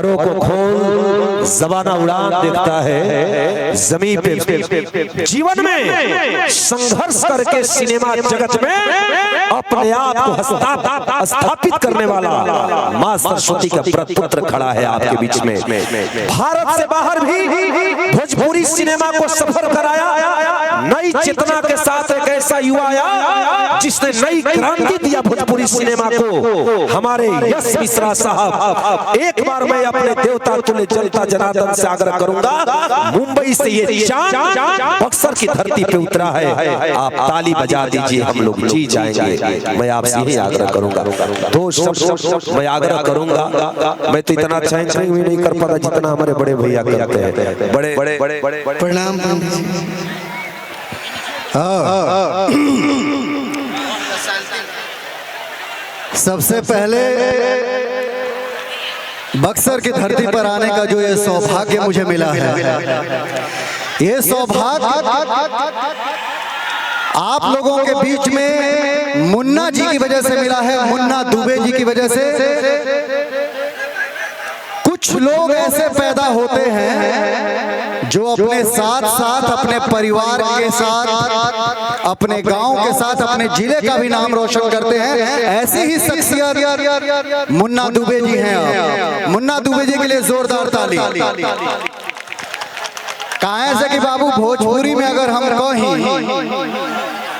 परों को खोल ज़बाना उड़ान देखता है ज़मीन पे। जीवन में संघर्ष करके सिनेमा जगत में अपने आप को स्थापित करने वाला मां सरस्वती का प्रपुत्र खड़ा है आपके बीच में। भारत से बाहर भी भोजपुरी सिनेमा को सफर कराया। नई चेतना के साथ एक ऐसा युवा आया जिसने नई क्रांति दिया भोजपुरी सिनेमा को, हमारे यश मिश्रा साहब। एक बार मैं अपने देवता तुल्य जनता जनार्दन से आग्रह करूंगा, मुंबई से ये चांद बक्सर की धरती पे उतरा है, आप ताली बजा दीजिए, हम लोग जी जाएंगे। मैं आपसे ही आग्रह करूंगा, दो शब्द मैं आग्रह करूंगा। मैं तो इतना अच्छा भी नहीं कर पाता जितना हमारे बड़े भैया करते हैं। बड़े बड़े बड़े प्रणाम। सबसे पहले बक्सर की धरती पर आने का जो ये सौभाग्य मुझे मिला है, ये सौभाग्य आप लोगों के बीच में मुन्ना जी की वजह से मिला है, मुन्ना दुबे जी की वजह से। कुछ लोग ऐसे पैदा होते हैं जो अपने साथ साथ अपने परिवार के साथ, अपने गांव के साथ, अपने जिले का भी नाम रोशन करते हैं। ऐसी ही शख्सियत मुन्ना दुबे जी हैं। मुन्ना दुबे जी के लिए जोरदार ताली। कहाँ से कि बाबू भोजपुरी में अगर हम कहीं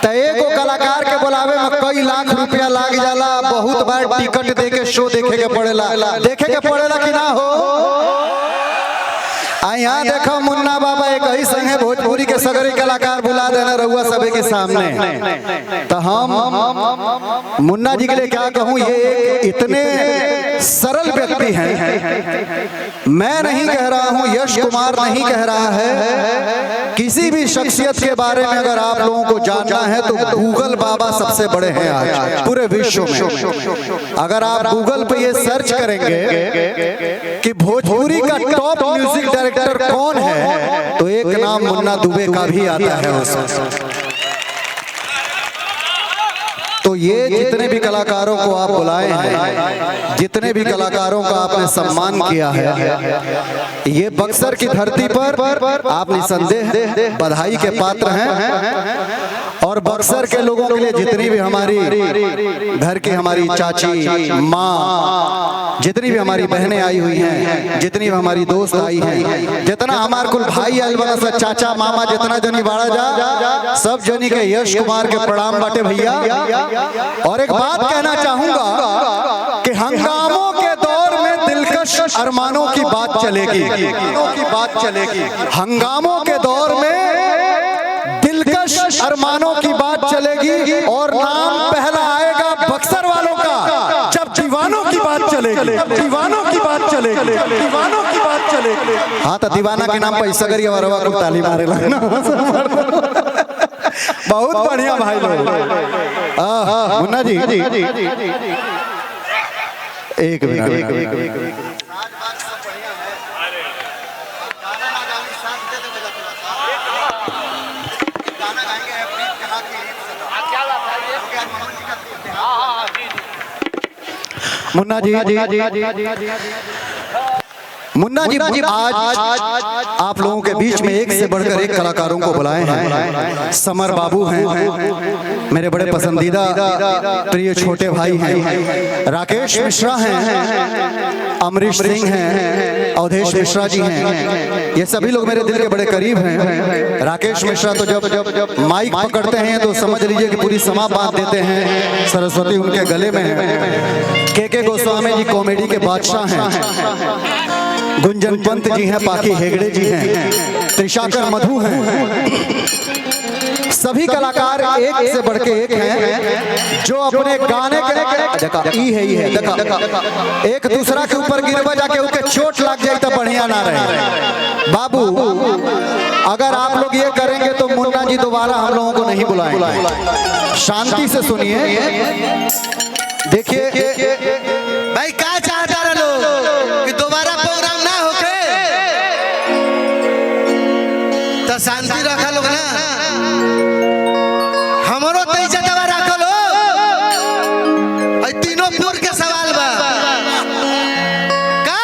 तो एको कलाकार के बुलावे में कई लाख रुपया लाग जाला, बहुत बार टिकट दे के शो देखे के पड़ेला कि ना हो। यहाँ देखो मुन्ना बाबा एक ही संग है, भोजपुरी के सगरी कलाकार बुला देना रहुआ सभी के सामने। तो हम मुन्ना जी के लिए क्या कहूँ, ये इतने सरल व्यक्ति हैं। मैं नहीं कह रहा हूँ, यश कुमार नहीं कह रहा है। किसी भी शख्सियत के बारे में अगर आप लोगों को जानना है तो गूगल बाबा सबसे बड़े हैं आज पूरे विश्व में। अगर आप गूगल पे ये सर्च करेंगे कि भोजपुरी का टॉप म्यूजिक डायरेक्टर कौन है, तो एक नाम मुन्ना दुबे का भी आता है उसमें। तो ये जितने भी कलाकारों को आप बुलाए हैं, जितने भी कलाकारों का आपने सम्मान किया है, ये बक्सर की धरती पर आप निसंदेह बधाई के पात्र हैं। और बक्सर के लोगों के लिए जितनी भी हमारी घर की हमारी चाची, माँ, जितनी भी हमारी बहनें आई हुई हैं, जितनी भी हमारी दोस्त आई हैं, जितना हमारे कुल भाई आयल बना सा, चाचा मामा जितना जनी बाड़ा जा, सब जनी के यश कुमार के प्रणाम बाटे भैया। और एक बात कहना चाहूंगा कि हंगामों के दौर में दिलकश अरमानों की बात चलेगी, हंगामों के दौर में दिलकश अरमानों की बात चलेगी। और नाम पहला आएगा बक्सर वालों का जब दीवानों की बात चलेगी, दीवानों की बात चलेगी, दीवानों की बात चलेगी। हाँ, तो दीवाना के नाम पर ऐसा करिए वरवा को ताली मारे लगना। बहुत बढ़िया भाई लोग। मुन्ना जी एक मिनट, मुन्ना जी मुन्ना जी आज आप लोगों के बीच में एक से बढ़कर एक कलाकारों को बुलाए हैं। समर बाबू हैं, मेरे बड़े पसंदीदा प्रिय छोटे भाई हैं। राकेश मिश्रा हैं, अमरीश सिंह हैं, अवधेश मिश्रा जी हैं। ये सभी लोग मेरे दिल के बड़े करीब हैं। राकेश मिश्रा तो जब माइक पकड़ते हैं तो समझ लीजिए कि पूरी समा बांध देते हैं, सरस्वती उनके गले में है। के गोस्वामी जी कॉमेडी के बादशाह हैं। गुंजन पंत जी हैं, पाकी हेगड़े जी हैं, त्रिशाकर मधु हैं। सभी कलाकार एक से बढ़ के एक हैं जो अपने गाने के एक दूसरा के ऊपर गिरवा जाके उनके चोट लग जाए तो बढ़िया ना रहे। बाबू अगर आप लोग ये करेंगे तो मुन्ना जी दोबारा हम लोगों को नहीं बुलाएंगे। शांति से सुनिए, देखिए भाई क्या चाहता रहे लोग कि दोबारा प्रोग्राम ना होके, तो शांति रखा लोग ना, हमारो तो इज्जत रखो लो। तीनों पुर के सवाल बा का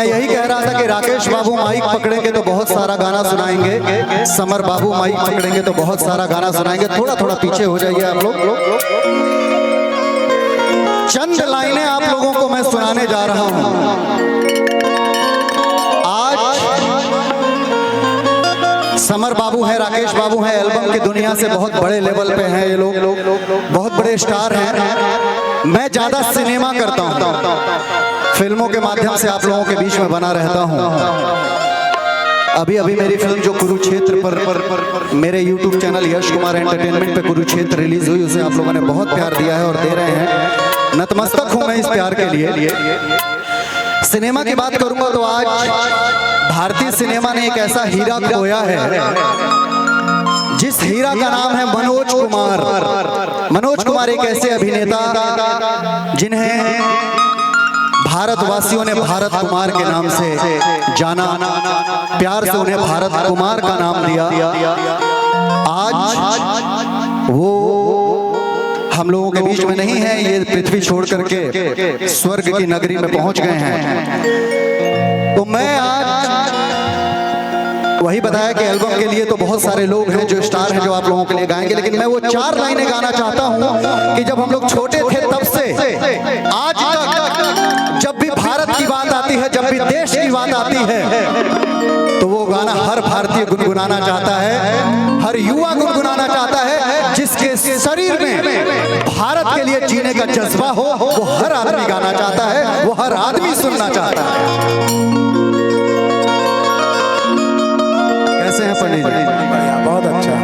मैं यही कह रहा था कि राकेश बाबू माइक पकड़ेंगे तो बहुत सारा गाना सुनाएंगे, समर बाबू माइक पकड़ेंगे तो बहुत सारा गाना सुनाएंगे। थोड़ा थोड़ा पीछे हो जाइए आप लोग। चंद लाइनें आप लोगों को मैं सुनाने जा रहा हूं। आज समर बाबू है, राकेश बाबू है, एल्बम की दुनिया से बहुत बड़े लेवल पे हैं ये लोग, बहुत बड़े स्टार हैं। मैं ज्यादा सिनेमा करता हूं, फिल्मों के माध्यम से आप लोगों के बीच में बना रहता हूं। अभी अभी मेरी फिल्म जो कुरुक्षेत्र पर मेरे YouTube channel Yash Kumar entertainment पे कुरुक्षेत्र रिलीज हुई, उसे आप लोगों ने बहुत प्यार दिया है और दे रहे हैं। नतमस्तक हूं मैं इस प्यार के लिए। सिनेमा की बात करूंगा तो आज भारतीय सिनेमा ने एक ऐसा हीरा खोया है, जिस हीरा का नाम है मनोज कुमार। मनोज कुमार एक ऐसे अभिनेता जिन्हें भारतवासियों ने भारत कुमार के नाम से जाना, प्यार से उन्हें भारत कुमार का नाम दिया। आज वो हम लोगों के बीच में नहीं है, ये पृथ्वी छोड़ करके स्वर्ग की नगरी में पहुंच गए हैं। तो मैं आज वही बताया कि एल्बम के लिए तो बहुत सारे लोग हैं जो स्टार हैं जो आप लोगों के लिए गाएंगे, लेकिन मैं वो 4 लाइनें गाना चाहता हूं कि जब हम लोग छोटे थे तब से आज तक जब भी भारत की बात आती है, जब भी देश की बात आती है, तो वो गाना हर भारतीय गुनगुनाना चाहता है, हर युवा गुनगुनाना चाहता है। जिसके शरीर में भारत के लिए जीने का जज्बा हो, वो हर आदमी गाना चाहता है, वो हर आदमी सुनना चाहता है। कैसे हैं पंडित जी? बहुत अच्छा।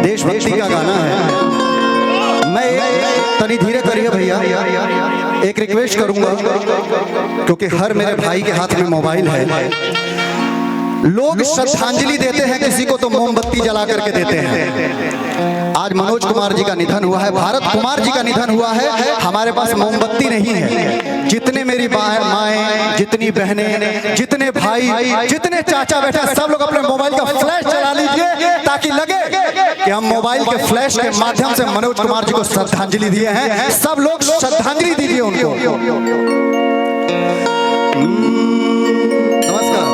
देशभक्ति का गाना है। मैं तनी धीरे करिए भैया, एक रिक्वेस्ट करूंगा, क्योंकि हर मेरे भाई के हाथ में मोबाइल है। लोग श्रद्धांजलि देते हैं किसी को तो मोमबत्ती जला करके देते हैं। आज मनोज कुमार जी का निधन हुआ है, भारत कुमार जी का निधन हुआ है, हमारे पास मोमबत्ती नहीं है। जितने मेरी माएं, जितनी बहनें, जितने भाई, जितने चाचा बैठे, सब लोग अपने मोबाइल का फ्लैश चला लीजिए, ताकि लगे कि हम मोबाइल के फ्लैश के माध्यम से मनोज कुमार जी को श्रद्धांजलि दिए हैं। सब लोग श्रद्धांजलि दीजिए उनको। नमस्कार।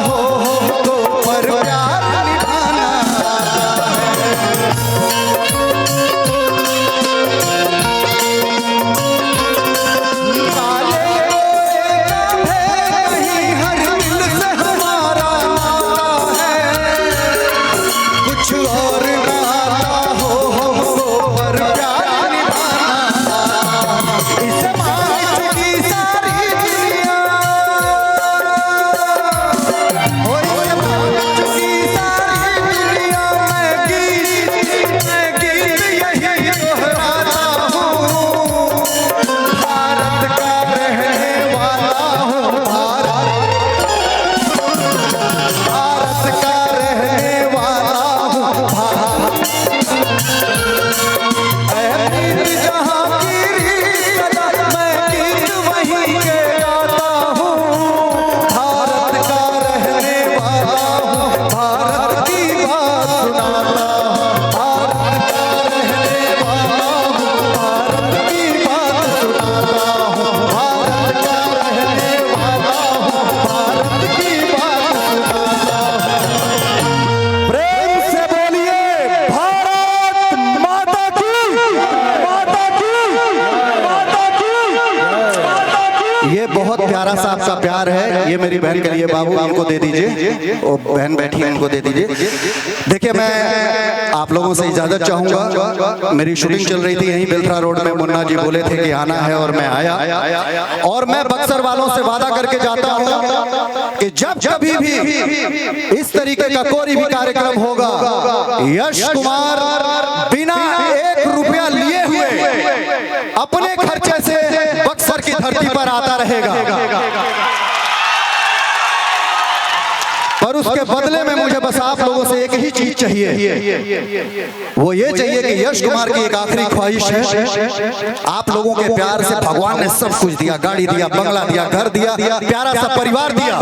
हो प्यारा सा आपका प्यार है, ये मेरी बहन के लिए बाबू इनको दे दीजिए, वो बहन बैठी है इनको दे दीजिए। देखिए मैं आप लोगों से इजाजत चाहूंगा, मेरी शूटिंग चल रही थी यहीं बेलथरा रोड में, मुन्ना जी बोले थे कि आना है और मैं आया, और मैं बक्सर वालों से वादा करके जाता हूं कि जब कभी भी इस तरीके का कोई भी कार्यक्रम होगा, यश कुमार बिना 1 रुपया लिए हुए अपने खर्चे से बक्सर की धरती पर आता रहेगा, पर उसके बदले में मुझे बस आप लोगों से एक ही चीज चाहिए, वो ये चाहिए कि यश कुमार की एक आखिरी ख्वाहिश है, आप लोगों के प्यार से भगवान ने सब कुछ दिया, गाड़ी दिया, बंगला दिया, घर दिया, प्यारा सा परिवार दिया,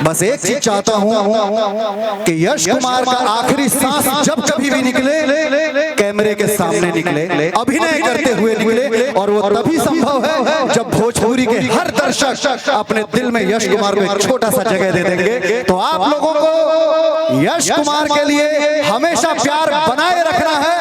बस एक चीज चाहता हूं कि यश कुमार का आखिरी सांस जब कभी भी निकले, कैमरे के सामने निकले, अभिनय करते हुए निकले, और वो तभी संभव है जब भोजपुरी के हर दर्शक अपने दिल में यश कुमार को एक छोटा सा जगह दे देंगे। तो आप लोगों को यश कुमार के लिए हमेशा प्यार बनाए रखना है,